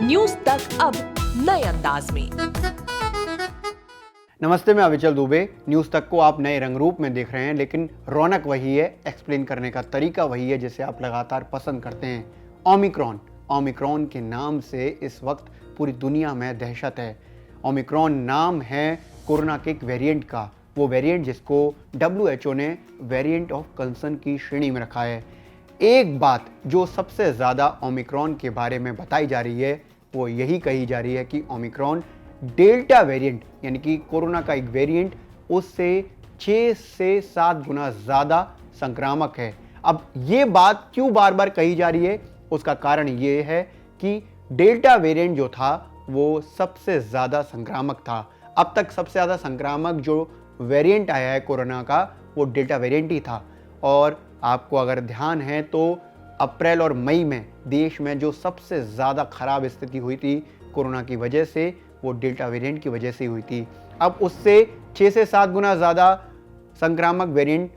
News तक अब नए अंदाज में। नमस्ते, मैं अविचल दुबे। न्यूज़ तक को आप नए रंग रूप में देख रहे हैं, लेकिन रौनक वही है, एक्सप्लेन करने का तरीका वही है जिसे आप लगातार पसंद करते हैं। ओमिक्रॉन के नाम से इस वक्त पूरी दुनिया में दहशत है। ओमिक्रॉन नाम है कोरोना के एक वेरिएंट का, वो वेरिएंट जिसको WHO ने वेरिएंट ऑफ कंसर्न की श्रेणी में रखा है। एक बात जो सबसे ज़्यादा ओमिक्रॉन के बारे में बताई जा रही है वो यही कही जा रही है कि ओमिक्रॉन डेल्टा वेरिएंट यानी कि कोरोना का एक वेरिएंट उससे 6 से 7 गुना ज़्यादा संक्रामक है। अब ये बात क्यों बार बार कही जा रही है, उसका कारण ये है कि डेल्टा वेरिएंट जो था वो सबसे ज़्यादा संक्रामक था। अब तक सबसे ज़्यादा संक्रामक जो वेरिएंट आया है कोरोना का वो डेल्टा वेरिएंट ही था। और आपको अगर ध्यान है तो अप्रैल और मई में देश में जो सबसे ज़्यादा खराब स्थिति हुई थी कोरोना की वजह से वो डेल्टा वेरिएंट की वजह से हुई थी। अब उससे 6 से 7 गुना ज़्यादा संक्रामक वेरिएंट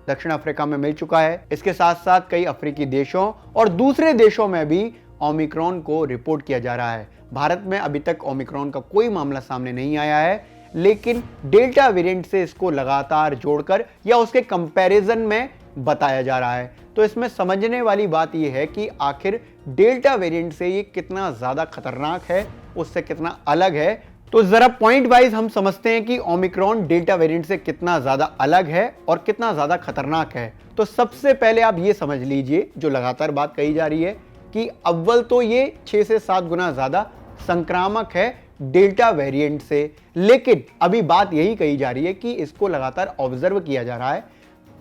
दक्षिण अफ्रीका में मिल चुका है। इसके साथ साथ कई अफ्रीकी देशों और दूसरे देशों में भी ओमिक्रॉन को रिपोर्ट किया जा रहा है। भारत में अभी तक ओमिक्रॉन का कोई मामला सामने नहीं आया है, लेकिन डेल्टा वेरिएंट से इसको लगातार जोड़कर या उसके कंपैरिजन में बताया जा रहा है। तो इसमें समझने वाली बात यह है कि आखिर डेल्टा वेरिएंट से ये कितना ज़्यादा खतरनाक है, उससे कितना अलग है। तो ज़रा पॉइंट वाइज हम समझते हैं कि ओमिक्रॉन डेल्टा वेरिएंट से कितना ज़्यादा अलग है और कितना ज़्यादा खतरनाक है। तो सबसे पहले आप ये समझ लीजिए, जो लगातार बात कही जा रही है कि अव्वल तो ये 6 से 7 गुना ज़्यादा संक्रामक है डेल्टा वेरिएंट से, लेकिन अभी बात यही कही जा रही है कि इसको लगातार ऑब्जर्व किया जा रहा है।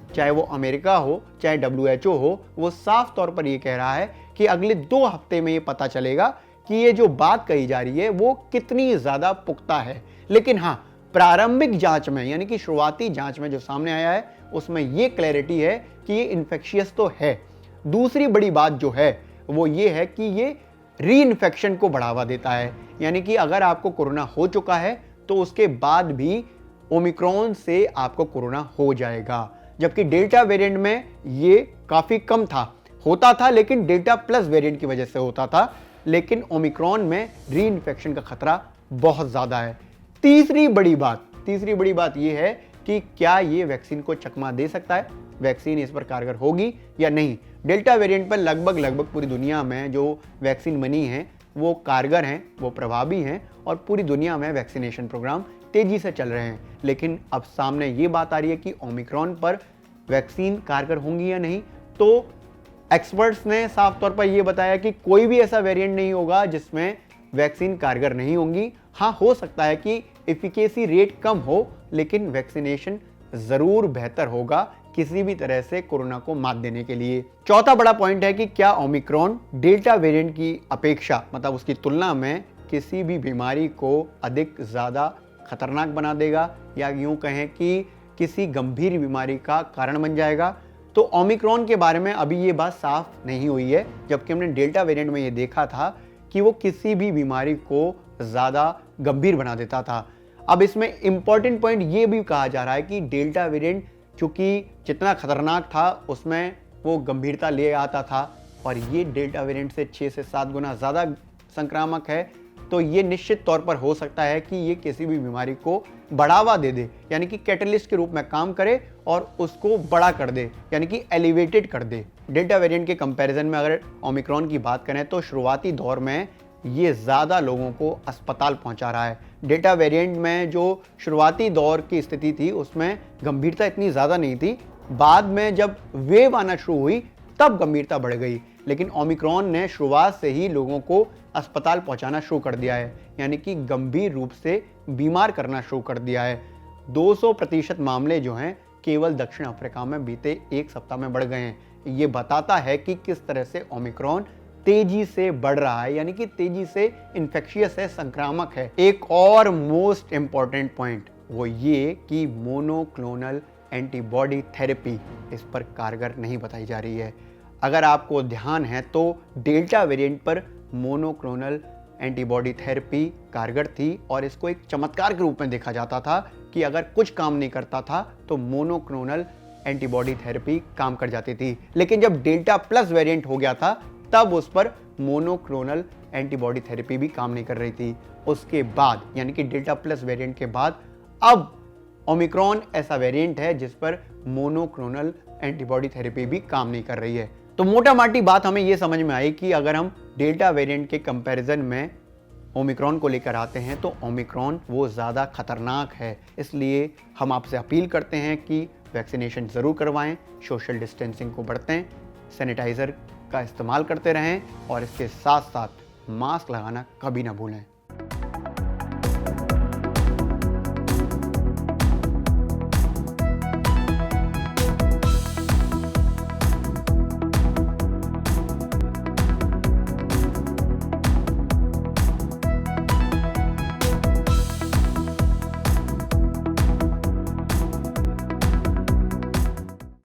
चाहे वो अमेरिका हो चाहे WHO हो, वो साफ तौर पर ये कह रहा है कि अगले 2 हफ्ते में ये पता चलेगा कि ये जो बात कही जा रही है वो कितनी ज़्यादा पुख्ता है। लेकिन हाँ, प्रारंभिक जांच में यानी कि शुरुआती जांच में जो सामने आया है उसमें ये क्लैरिटी है कि ये इन्फेक्शियस तो है। दूसरी बड़ी बात जो है वो ये है कि ये री इन्फेक्शन को बढ़ावा देता है, यानी कि अगर आपको कोरोना हो चुका है तो उसके बाद भी ओमिक्रॉन से आपको कोरोना हो जाएगा। जबकि डेल्टा वेरिएंट में ये काफ़ी कम होता था, लेकिन डेल्टा प्लस वेरिएंट की वजह से होता था, लेकिन ओमिक्रॉन में री इन्फेक्शन का खतरा बहुत ज़्यादा है। तीसरी बड़ी बात ये है कि क्या ये वैक्सीन को चकमा दे सकता है, वैक्सीन इस पर कारगर होगी या नहीं। डेल्टा वेरिएंट पर लगभग पूरी दुनिया में जो वैक्सीन बनी है वो कारगर हैं, वो प्रभावी हैं और पूरी दुनिया में वैक्सीनेशन प्रोग्राम तेजी से चल रहे हैं। लेकिन अब सामने ये बात आ रही है कि ओमिक्रॉन पर वैक्सीन कारगर होंगी या नहीं। तो एक्सपर्ट्स ने साफ तौर पर यह बताया कि कोई भी ऐसा वेरिएंट नहीं होगा जिसमें वैक्सीन कारगर नहीं होंगी। हाँ, हो सकता है कि एफिकेसी रेट कम हो, लेकिन वैक्सीनेशन जरूर बेहतर होगा किसी भी तरह से कोरोना को मात देने के लिए। चौथा बड़ा पॉइंट है कि क्या ओमिक्रॉन डेल्टा वेरिएंट की अपेक्षा, मतलब उसकी तुलना में किसी भी बीमारी को अधिक ज़्यादा खतरनाक बना देगा या यूं कहें कि किसी गंभीर बीमारी का कारण बन जाएगा। तो ओमिक्रॉन के बारे में अभी ये बात साफ नहीं हुई है, जबकि हमने डेल्टा वेरिएंट में ये देखा था कि वो किसी भी बीमारी को ज़्यादा गंभीर बना देता था। अब इसमें इंपॉर्टेंट पॉइंट ये भी कहा जा रहा है कि डेल्टा वेरिएंट चूंकि जितना खतरनाक था उसमें वो गंभीरता ले आता था, और ये डेल्टा वेरिएंट से 6 से 7 गुना ज़्यादा संक्रामक है। तो ये निश्चित तौर पर हो सकता है कि ये किसी भी बीमारी को बढ़ावा दे दे, यानी कि कैटलिस्ट के रूप में काम करे और उसको बड़ा कर दे, यानी कि एलिवेटेड कर दे। डेल्टा वेरिएंट के कंपैरिजन में अगर ओमिक्रॉन की बात करें तो शुरुआती दौर में ये ज़्यादा लोगों को अस्पताल पहुंचा रहा है। डेल्टा वेरिएंट में जो शुरुआती दौर की स्थिति थी उसमें गंभीरता इतनी ज़्यादा नहीं थी, बाद में जब वेव आना शुरू हुई तब गंभीरता बढ़ गई। लेकिन ओमिक्रॉन ने शुरुआत से ही लोगों को अस्पताल पहुंचाना शुरू कर दिया है, यानी कि गंभीर रूप से बीमार करना शुरू कर दिया है। 200% मामले जो हैं केवल दक्षिण अफ्रीका में बीते 1 सप्ताह में बढ़ गए हैं। ये बताता है कि किस तरह से ओमिक्रॉन तेजी से बढ़ रहा है, यानी कि तेजी से इन्फेक्शियस है, संक्रामक है। एक और मोस्ट इंपॉर्टेंट पॉइंट वो ये कि मोनोक्लोनल एंटीबॉडी थेरेपी इस पर कारगर नहीं बताई जा रही है। अगर आपको ध्यान है तो डेल्टा वेरिएंट पर मोनोक्लोनल एंटीबॉडी थेरेपी कारगर थी और इसको एक चमत्कार के रूप में देखा जाता था कि अगर कुछ काम नहीं करता था तो मोनोक्लोनल एंटीबॉडी थेरेपी काम कर जाती थी। लेकिन जब डेल्टा प्लस वेरिएंट हो गया था तब उस पर मोनोक्लोनल एंटीबॉडी थेरेपी भी काम नहीं कर रही थी। उसके बाद यानी कि डेल्टा प्लस वेरिएंट के बाद अब ओमिक्रॉन ऐसा वेरिएंट है जिस पर मोनोक्लोनल एंटीबॉडी थेरेपी भी काम नहीं कर रही है। तो मोटा माटी बात हमें यह समझ में आई कि अगर हम डेल्टा वेरिएंट के कंपैरिजन में ओमिक्रॉन को लेकर आते हैं तो ओमिक्रॉन वो ज़्यादा खतरनाक है। इसलिए हम आपसे अपील करते हैं कि वैक्सीनेशन ज़रूर करवाएं, सोशल डिस्टेंसिंग को बरतें, सैनिटाइज़र का इस्तेमाल करते रहें और इसके साथ साथ मास्क लगाना कभी ना भूलें।